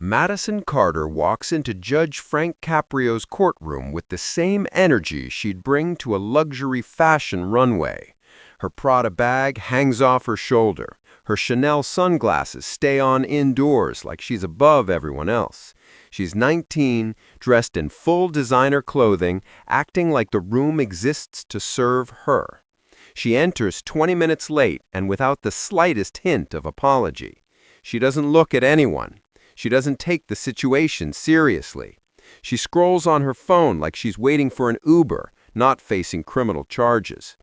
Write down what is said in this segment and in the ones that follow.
Madison Carter walks into Judge Frank Caprio's courtroom with the same energy she'd bring to a luxury fashion runway. Her Prada bag hangs off her shoulder. Her Chanel sunglasses stay on indoors like she's above everyone else. She's 19, dressed in full designer clothing, acting like the room exists to serve her. She enters 20 minutes late and without the slightest hint of apology. She doesn't look at anyone. She doesn't take the situation seriously. She scrolls on her phone like she's waiting for an Uber, not facing criminal charges.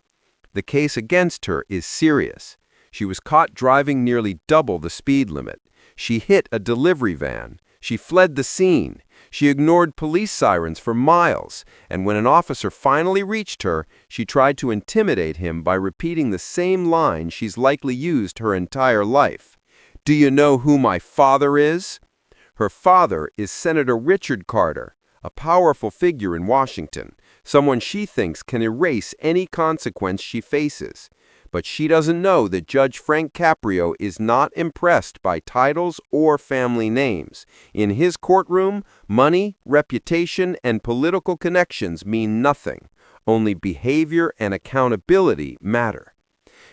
The case against her is serious. She was caught driving nearly double the speed limit. She hit a delivery van. She fled the scene. She ignored police sirens for miles, and when an officer finally reached her, she tried to intimidate him by repeating the same line she's likely used her entire life. "Do you know who my father is?" Her father is Senator Richard Carter, a powerful figure in Washington, someone she thinks can erase any consequence she faces. But she doesn't know that Judge Frank Caprio is not impressed by titles or family names. In his courtroom, money, reputation, and political connections mean nothing. Only behavior and accountability matter.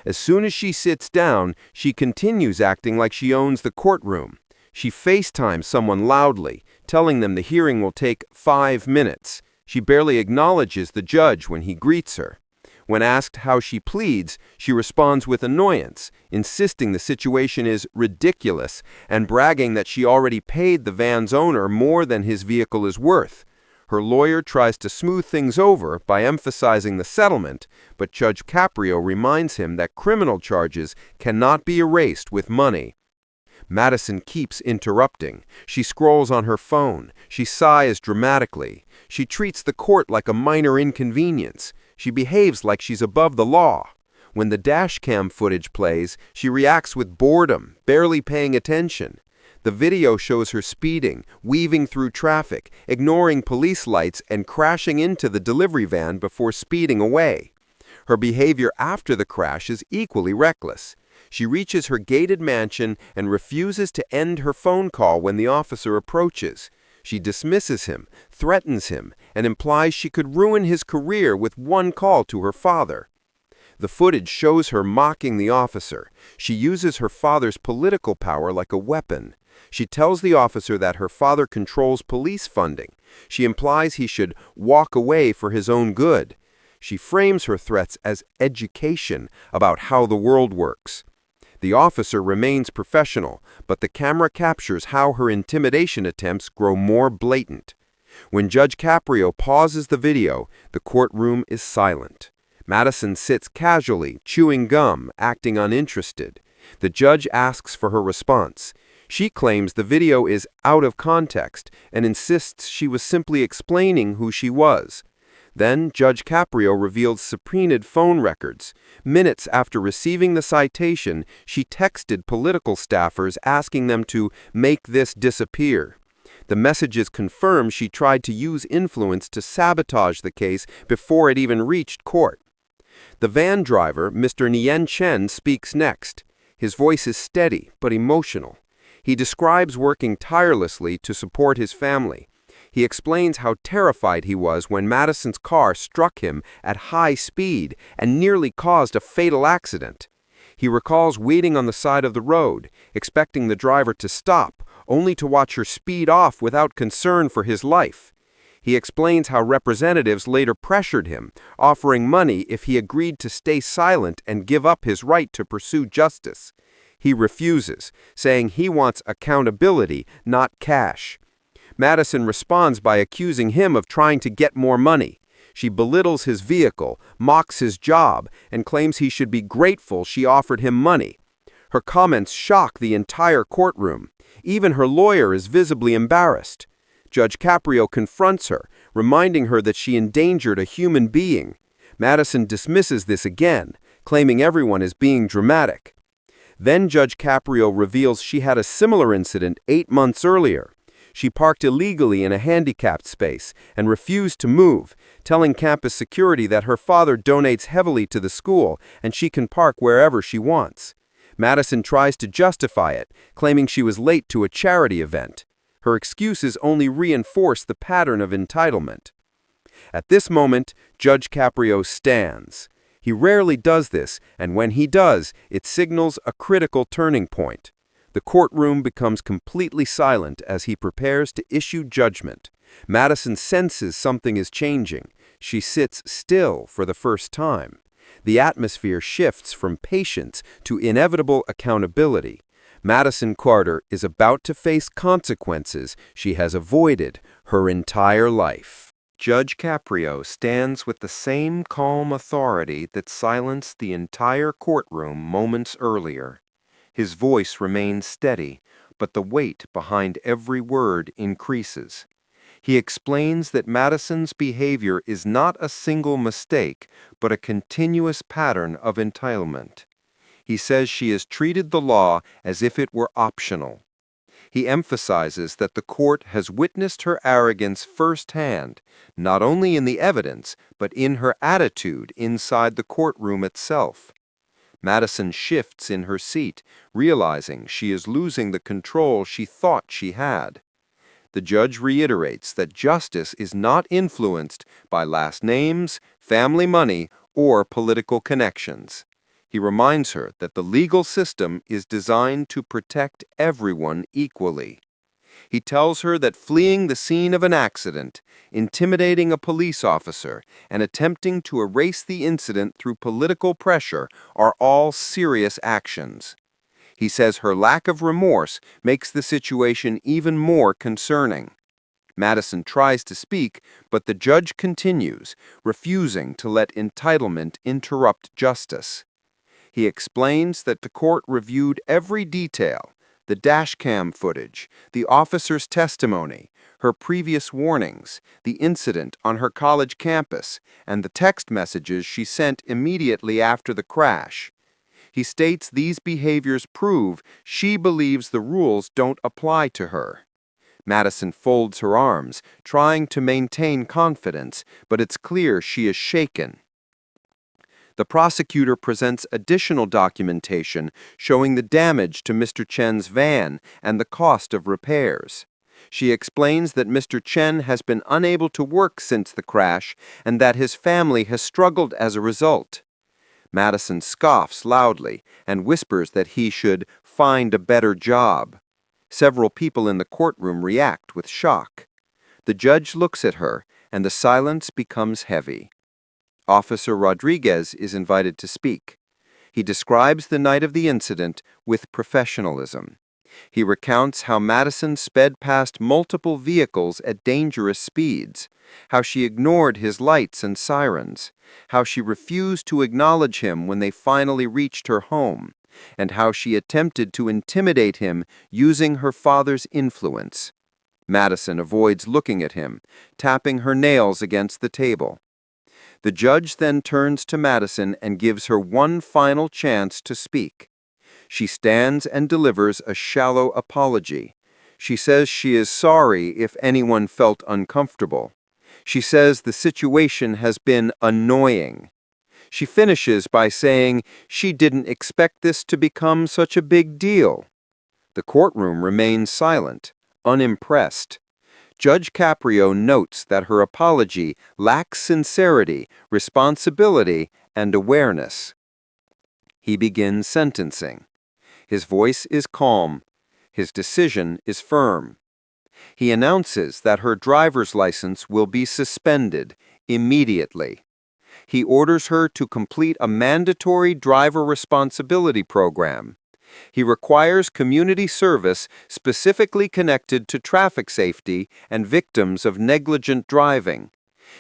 As soon as she sits down, she continues acting like she owns the courtroom. She FaceTimes someone loudly, telling them the hearing will take 5 minutes. She barely acknowledges the judge when he greets her. When asked how she pleads, she responds with annoyance, insisting the situation is ridiculous and bragging that she already paid the van's owner more than his vehicle is worth. Her lawyer tries to smooth things over by emphasizing the settlement, but Judge Caprio reminds him that criminal charges cannot be erased with money. Madison keeps interrupting. She scrolls on her phone. She sighs dramatically. She treats the court like a minor inconvenience. She behaves like she's above the law. When the dashcam footage plays, she reacts with boredom, barely paying attention. The video shows her speeding, weaving through traffic, ignoring police lights, and crashing into the delivery van before speeding away. Her behavior after the crash is equally reckless. She reaches her gated mansion and refuses to end her phone call when the officer approaches. She dismisses him, threatens him, and implies she could ruin his career with one call to her father. The footage shows her mocking the officer. She uses her father's political power like a weapon. She tells the officer that her father controls police funding. She implies he should walk away for his own good. She frames her threats as education about how the world works. The officer remains professional, but the camera captures how her intimidation attempts grow more blatant. When Judge Caprio pauses the video, the courtroom is silent. Madison sits casually, chewing gum, acting uninterested. The judge asks for her response. She claims the video is out of context and insists she was simply explaining who she was. Then Judge Caprio reveals subpoenaed phone records. Minutes after receiving the citation, she texted political staffers asking them to make this disappear. The messages confirm she tried to use influence to sabotage the case before it even reached court. The van driver, Mr. Nien Chen, speaks next. His voice is steady but emotional. He describes working tirelessly to support his family. He explains how terrified he was when Madison's car struck him at high speed and nearly caused a fatal accident. He recalls waiting on the side of the road, expecting the driver to stop, only to watch her speed off without concern for his life. He explains how representatives later pressured him, offering money if he agreed to stay silent and give up his right to pursue justice. He refuses, saying he wants accountability, not cash. Madison responds by accusing him of trying to get more money. She belittles his vehicle, mocks his job, and claims he should be grateful she offered him money. Her comments shock the entire courtroom. Even her lawyer is visibly embarrassed. Judge Caprio confronts her, reminding her that she endangered a human being. Madison dismisses this again, claiming everyone is being dramatic. Then Judge Caprio reveals she had a similar incident 8 months earlier. She parked illegally in a handicapped space and refused to move, telling campus security that her father donates heavily to the school and she can park wherever she wants. Madison tries to justify it, claiming she was late to a charity event. Her excuses only reinforce the pattern of entitlement. At this moment, Judge Caprio stands. He rarely does this, and when he does, it signals a critical turning point. The courtroom becomes completely silent as he prepares to issue judgment. Madison senses something is changing. She sits still for the first time. The atmosphere shifts from patience to inevitable accountability. Madison Carter is about to face consequences she has avoided her entire life. Judge Caprio stands with the same calm authority that silenced the entire courtroom moments earlier. His voice remains steady, but the weight behind every word increases. He explains that Madison's behavior is not a single mistake, but a continuous pattern of entitlement. He says she has treated the law as if it were optional. He emphasizes that the court has witnessed her arrogance firsthand, not only in the evidence, but in her attitude inside the courtroom itself. Madison shifts in her seat, realizing she is losing the control she thought she had. The judge reiterates that justice is not influenced by last names, family money, or political connections. He reminds her that the legal system is designed to protect everyone equally. He tells her that fleeing the scene of an accident, intimidating a police officer, and attempting to erase the incident through political pressure are all serious actions. He says her lack of remorse makes the situation even more concerning. Madison tries to speak, but the judge continues, refusing to let entitlement interrupt justice. He explains that the court reviewed every detail: the dashcam footage, the officer's testimony, her previous warnings, the incident on her college campus, and the text messages she sent immediately after the crash. He states these behaviors prove she believes the rules don't apply to her. Madison folds her arms, trying to maintain confidence, but it's clear she is shaken. The prosecutor presents additional documentation showing the damage to Mr. Chen's van and the cost of repairs. She explains that Mr. Chen has been unable to work since the crash and that his family has struggled as a result. Madison scoffs loudly and whispers that he should find a better job. Several people in the courtroom react with shock. The judge looks at her, and the silence becomes heavy. Officer Rodriguez is invited to speak. He describes the night of the incident with professionalism. He recounts how Madison sped past multiple vehicles at dangerous speeds, how she ignored his lights and sirens, how she refused to acknowledge him when they finally reached her home, and how she attempted to intimidate him using her father's influence. Madison avoids looking at him, tapping her nails against the table. The judge then turns to Madison and gives her one final chance to speak. She stands and delivers a shallow apology. She says she is sorry if anyone felt uncomfortable. She says the situation has been annoying. She finishes by saying she didn't expect this to become such a big deal. The courtroom remains silent, unimpressed. Judge Caprio notes that her apology lacks sincerity, responsibility, and awareness. He begins sentencing. His voice is calm. His decision is firm. He announces that her driver's license will be suspended immediately. He orders her to complete a mandatory driver responsibility program. He requires community service specifically connected to traffic safety and victims of negligent driving.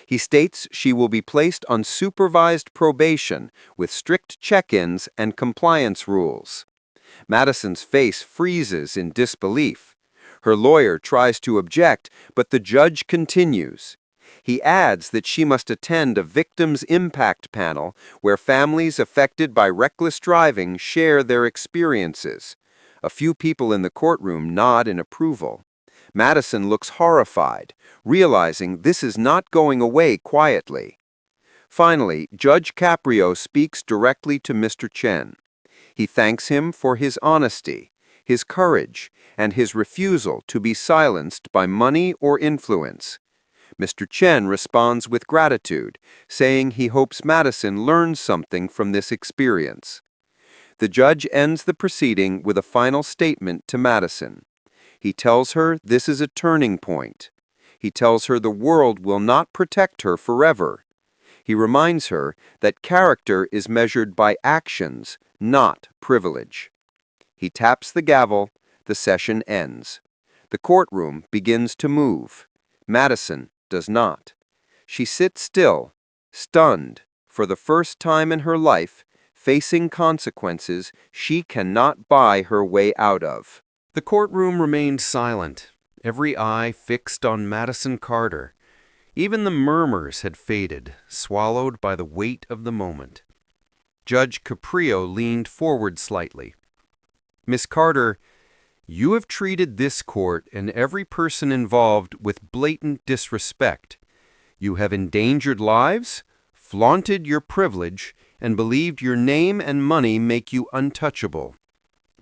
He states she will be placed on supervised probation with strict check-ins and compliance rules. Madison's face freezes in disbelief. Her lawyer tries to object, but the judge continues. He adds that she must attend a victims' impact panel where families affected by reckless driving share their experiences. A few people in the courtroom nod in approval. Madison looks horrified, realizing this is not going away quietly. Finally, Judge Caprio speaks directly to Mr. Chen. He thanks him for his honesty, his courage, and his refusal to be silenced by money or influence. Mr. Chen responds with gratitude, saying he hopes Madison learns something from this experience. The judge ends the proceeding with a final statement to Madison. He tells her this is a turning point. He tells her the world will not protect her forever. He reminds her that character is measured by actions, not privilege. He taps the gavel. The session ends. The courtroom begins to move. Madison does not. She sits still, stunned, for the first time in her life, facing consequences she cannot buy her way out of. The courtroom remained silent, every eye fixed on Madison Carter. Even the murmurs had faded, swallowed by the weight of the moment. Judge Caprio leaned forward slightly. "Miss Carter, you have treated this court and every person involved with blatant disrespect. You have endangered lives, flaunted your privilege, and believed your name and money make you untouchable.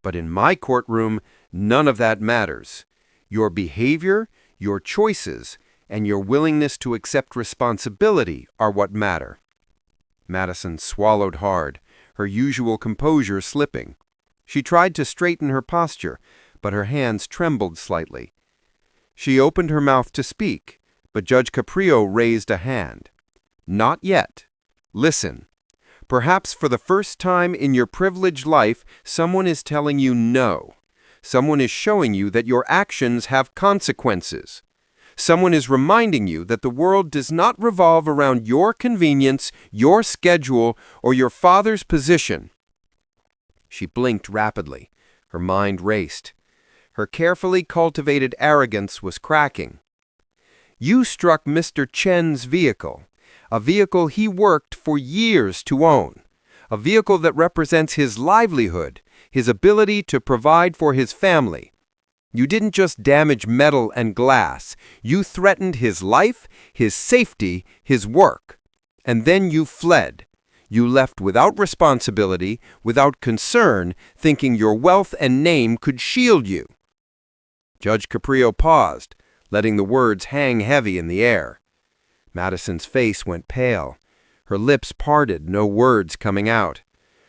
But in my courtroom, none of that matters. Your behavior, your choices, and your willingness to accept responsibility are what matter." Madison swallowed hard, her usual composure slipping. She tried to straighten her posture, but her hands trembled slightly. She opened her mouth to speak, but Judge Caprio raised a hand. "Not yet. Listen. Perhaps for the first time in your privileged life, someone is telling you no. Someone is showing you that your actions have consequences. Someone is reminding you that the world does not revolve around your convenience, your schedule, or your father's position." She blinked rapidly. Her mind raced. Her carefully cultivated arrogance was cracking. "You struck Mr. Chen's vehicle, a vehicle he worked for years to own, a vehicle that represents his livelihood, his ability to provide for his family. You didn't just damage metal and glass. You threatened his life, his safety, his work. And then you fled. You left without responsibility, without concern, thinking your wealth and name could shield you." Judge Caprio paused, letting the words hang heavy in the air. Madison's face went pale. Her lips parted, no words coming out.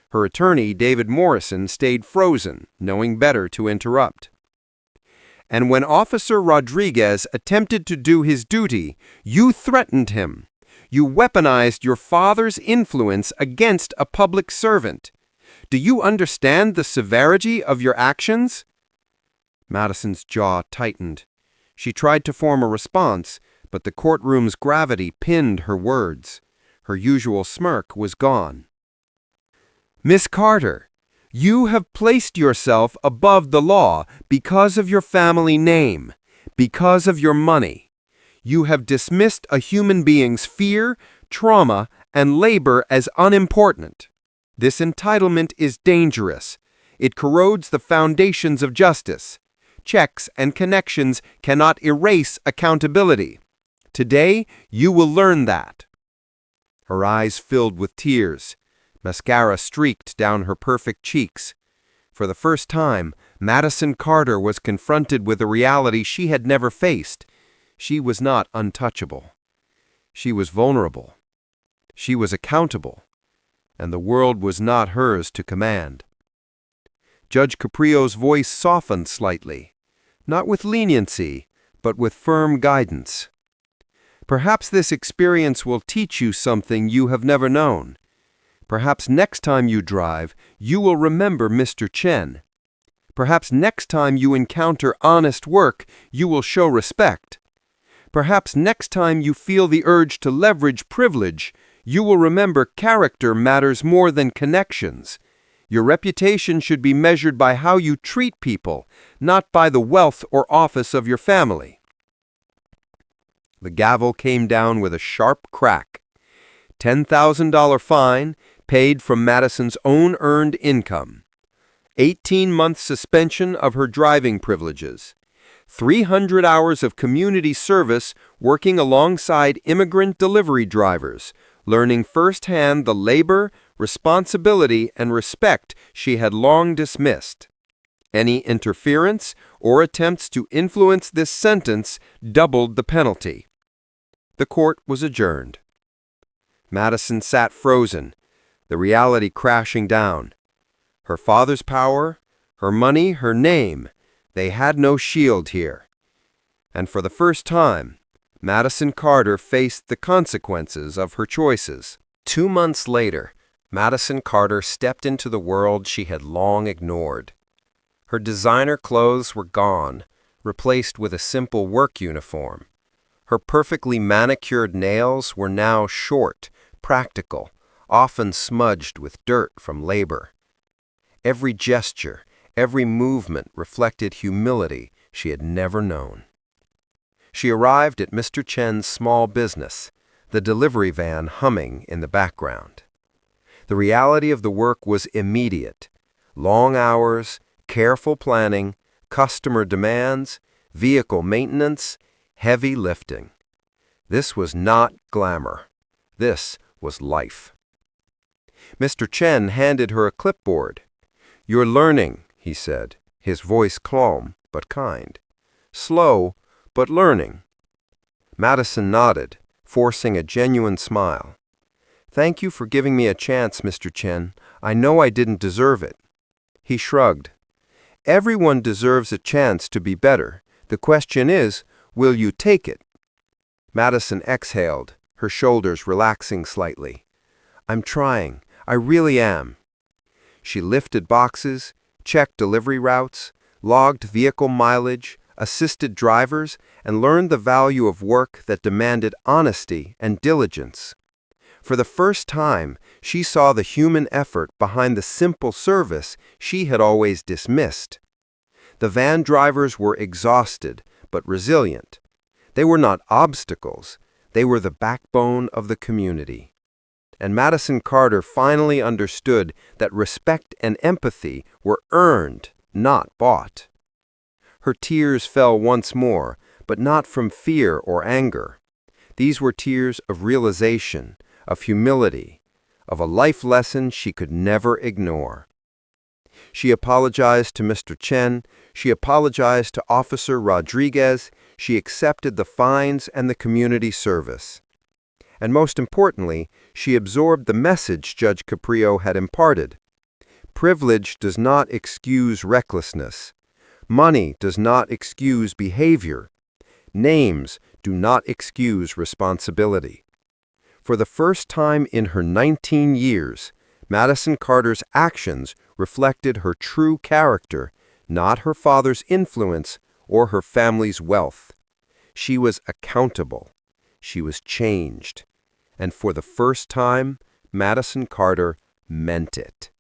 Her attorney, David Morrison, stayed frozen, knowing better to interrupt. "And when Officer Rodriguez attempted to do his duty, you threatened him. You weaponized your father's influence against a public servant. Do you understand the severity of your actions?" Madison's jaw tightened. She tried to form a response, but the courtroom's gravity pinned her words. Her usual smirk was gone. "Miss Carter, you have placed yourself above the law because of your family name, because of your money. You have dismissed a human being's fear, trauma, and labor as unimportant. This entitlement is dangerous. It corrodes the foundations of justice. Checks and connections cannot erase accountability. Today, you will learn that." Her eyes filled with tears. Mascara streaked down her perfect cheeks. For the first time, Madison Carter was confronted with a reality she had never faced. She was not untouchable. She was vulnerable. She was accountable. And the world was not hers to command. Judge Caprio's voice softened slightly, not with leniency, but with firm guidance. "Perhaps this experience will teach you something you have never known. Perhaps next time you drive, you will remember Mr. Chen. Perhaps next time you encounter honest work, you will show respect. Perhaps next time you feel the urge to leverage privilege, you will remember character matters more than connections. Your reputation should be measured by how you treat people, not by the wealth or office of your family." The gavel came down with a sharp crack. $10,000 fine paid from Madison's own earned income. 18-month suspension of her driving privileges. 300 hours of community service working alongside immigrant delivery drivers, learning firsthand the labor, responsibility, and respect she had long dismissed. Any interference or attempts to influence this sentence doubled the penalty. The court was adjourned. Madison sat frozen, the reality crashing down. Her father's power, her money, her name, they had no shield here. And for the first time, Madison Carter faced the consequences of her choices. 2 months later, Madison Carter stepped into the world she had long ignored. Her designer clothes were gone, replaced with a simple work uniform. Her perfectly manicured nails were now short, practical, often smudged with dirt from labor. Every gesture, every movement reflected humility she had never known. She arrived at Mr. Chen's small business, the delivery van humming in the background. The reality of the work was immediate. Long hours, careful planning, customer demands, vehicle maintenance, heavy lifting. This was not glamour. This was life. Mr. Chen handed her a clipboard. "You're learning," he said, his voice calm but kind. "Slow, but learning." Madison nodded, forcing a genuine smile. "Thank you for giving me a chance, Mr. Chen. I know I didn't deserve it." He shrugged. "Everyone deserves a chance to be better. The question is, will you take it?" Madison exhaled, her shoulders relaxing slightly. "I'm trying. I really am." She lifted boxes, checked delivery routes, logged vehicle mileage, assisted drivers, and learned the value of work that demanded honesty and diligence. For the first time, she saw the human effort behind the simple service she had always dismissed. The van drivers were exhausted, but resilient. They were not obstacles. They were the backbone of the community. And Madison Carter finally understood that respect and empathy were earned, not bought. Her tears fell once more, but not from fear or anger. These were tears of realization, of humility, of a life lesson she could never ignore. She apologized to Mr. Chen, she apologized to Officer Rodriguez, she accepted the fines and the community service. And most importantly, she absorbed the message Judge Caprio had imparted. Privilege does not excuse recklessness. Money does not excuse behavior. Names do not excuse responsibility. For the first time in her 19 years, Madison Carter's actions reflected her true character, not her father's influence or her family's wealth. She was accountable. She was changed. And for the first time, Madison Carter meant it.